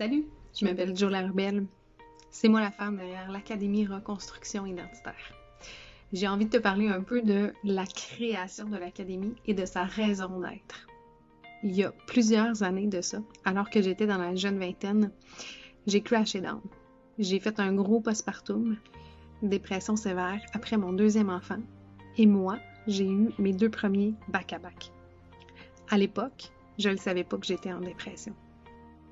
Salut, je m'appelle Joe Larbel. C'est moi la femme derrière l'Académie Reconstruction Identitaire. J'ai envie de te parler un peu de la création de l'Académie et de sa raison d'être. Il y a plusieurs années de ça, alors que j'étais dans la jeune vingtaine, j'ai crashé down. J'ai fait un gros postpartum, dépression sévère après mon deuxième enfant, et moi, j'ai eu mes 2 premiers back-à-back. À l'époque, je ne savais pas que j'étais en dépression.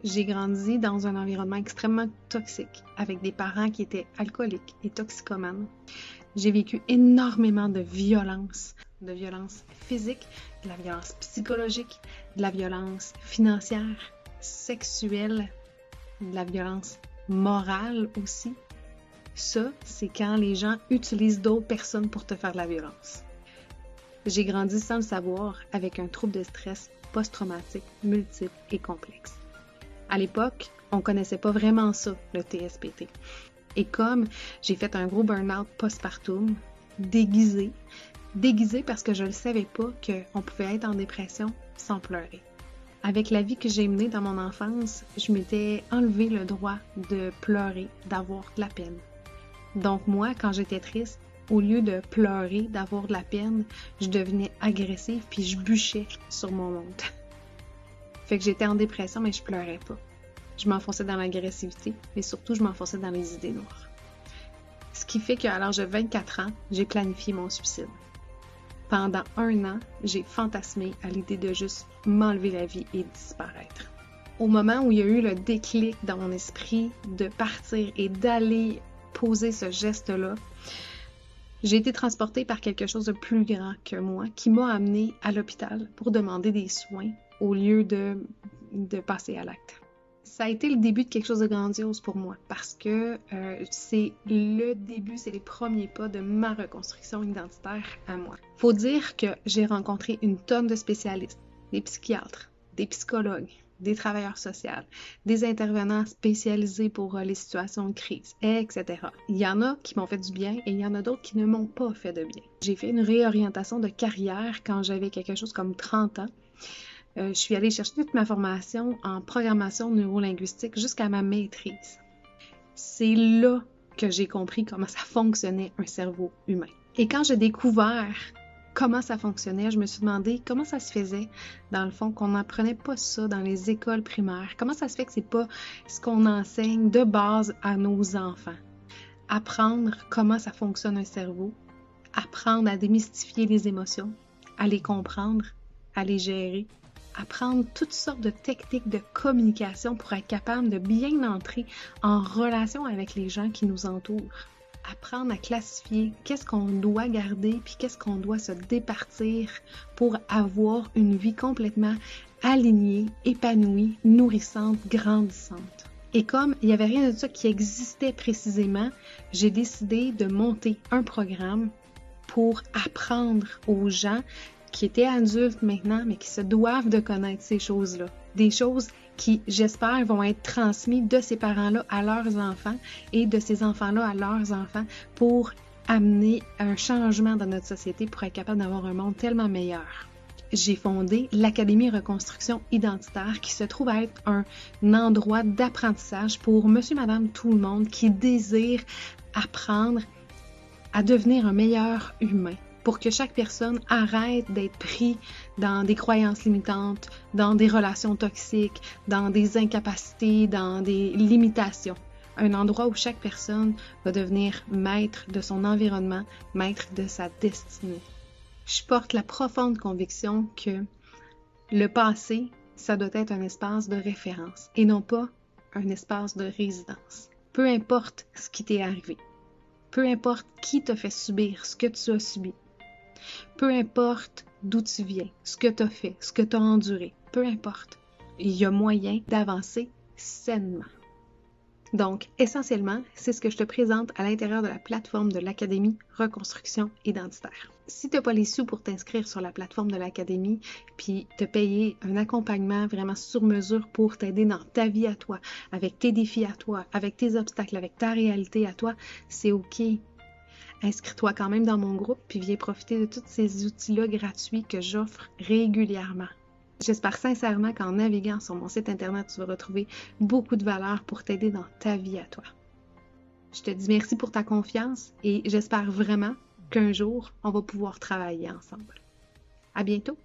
J'ai grandi dans un environnement extrêmement toxique, avec des parents qui étaient alcooliques et toxicomanes. J'ai vécu énormément de violence physique, de la violence psychologique, de la violence financière, sexuelle, de la violence morale aussi. Ça, c'est quand les gens utilisent d'autres personnes pour te faire de la violence. J'ai grandi sans le savoir avec un trouble de stress post-traumatique multiple et complexe. À l'époque, on connaissait pas vraiment ça, le TSPT. Et comme j'ai fait un gros burn-out postpartum, déguisé parce que je ne savais pas qu'on pouvait être en dépression sans pleurer. Avec la vie que j'ai menée dans mon enfance, je m'étais enlevé le droit de pleurer, d'avoir de la peine. Donc moi, quand j'étais triste, au lieu de pleurer, d'avoir de la peine, je devenais agressive puis je bûchais sur mon monde. Fait que j'étais en dépression, mais je pleurais pas. Je m'enfonçais dans l'agressivité, mais surtout, je m'enfonçais dans les idées noires. Ce qui fait qu'à l'âge de 24 ans, j'ai planifié mon suicide. Pendant 1 an, j'ai fantasmé à l'idée de juste m'enlever la vie et disparaître. Au moment où il y a eu le déclic dans mon esprit de partir et d'aller poser ce geste-là, j'ai été transportée par quelque chose de plus grand que moi qui m'a amenée à l'hôpital pour demander des soins au lieu de passer à l'acte. Ça a été le début de quelque chose de grandiose pour moi parce que c'est le début, c'est les premiers pas de ma reconstruction identitaire à moi. Faut dire que j'ai rencontré une tonne de spécialistes, des psychiatres, des psychologues, des travailleurs sociaux, des intervenants spécialisés pour les situations de crise, etc. Il y en a qui m'ont fait du bien et il y en a d'autres qui ne m'ont pas fait de bien. J'ai fait une réorientation de carrière quand j'avais quelque chose comme 30 ans. Je suis allée chercher toute ma formation en programmation neurolinguistique jusqu'à ma maîtrise. C'est là que j'ai compris comment ça fonctionnait un cerveau humain. Et quand j'ai découvert comment ça fonctionnait, je me suis demandé comment ça se faisait, dans le fond, qu'on n'apprenait pas ça dans les écoles primaires. Comment ça se fait que c'est pas ce qu'on enseigne de base à nos enfants. Apprendre comment ça fonctionne un cerveau, apprendre à démystifier les émotions, à les comprendre, à les gérer, apprendre toutes sortes de techniques de communication pour être capable de bien entrer en relation avec les gens qui nous entourent. Apprendre à classifier qu'est-ce qu'on doit garder puis qu'est-ce qu'on doit se départir pour avoir une vie complètement alignée, épanouie, nourrissante, grandissante. Et comme il n'y avait rien de ça qui existait précisément, j'ai décidé de monter un programme pour apprendre aux gens qui étaient adultes maintenant, mais qui se doivent de connaître ces choses-là. Des choses qui, j'espère, vont être transmises de ces parents-là à leurs enfants et de ces enfants-là à leurs enfants pour amener un changement dans notre société pour être capable d'avoir un monde tellement meilleur. J'ai fondé l'Académie Reconstruction Identitaire qui se trouve à être un endroit d'apprentissage pour monsieur, madame, tout le monde qui désire apprendre à devenir un meilleur humain. Pour que chaque personne arrête d'être pris dans des croyances limitantes, dans des relations toxiques, dans des incapacités, dans des limitations. Un endroit où chaque personne va devenir maître de son environnement, maître de sa destinée. Je porte la profonde conviction que le passé, ça doit être un espace de référence et non pas un espace de résidence. Peu importe ce qui t'est arrivé, peu importe qui t'a fait subir ce que tu as subi, peu importe d'où tu viens, ce que tu as fait, ce que tu as enduré, peu importe, il y a moyen d'avancer sainement. Donc, essentiellement, c'est ce que je te présente à l'intérieur de la plateforme de l'Académie Reconstruction Identitaire. Si tu n'as pas les sous pour t'inscrire sur la plateforme de l'Académie, puis te payer un accompagnement vraiment sur mesure pour t'aider dans ta vie à toi, avec tes défis à toi, avec tes obstacles, avec ta réalité à toi, c'est OK. Inscris-toi quand même dans mon groupe puis viens profiter de tous ces outils-là gratuits que j'offre régulièrement. J'espère sincèrement qu'en naviguant sur mon site internet, tu vas retrouver beaucoup de valeur pour t'aider dans ta vie à toi. Je te dis merci pour ta confiance et j'espère vraiment qu'un jour, on va pouvoir travailler ensemble. À bientôt!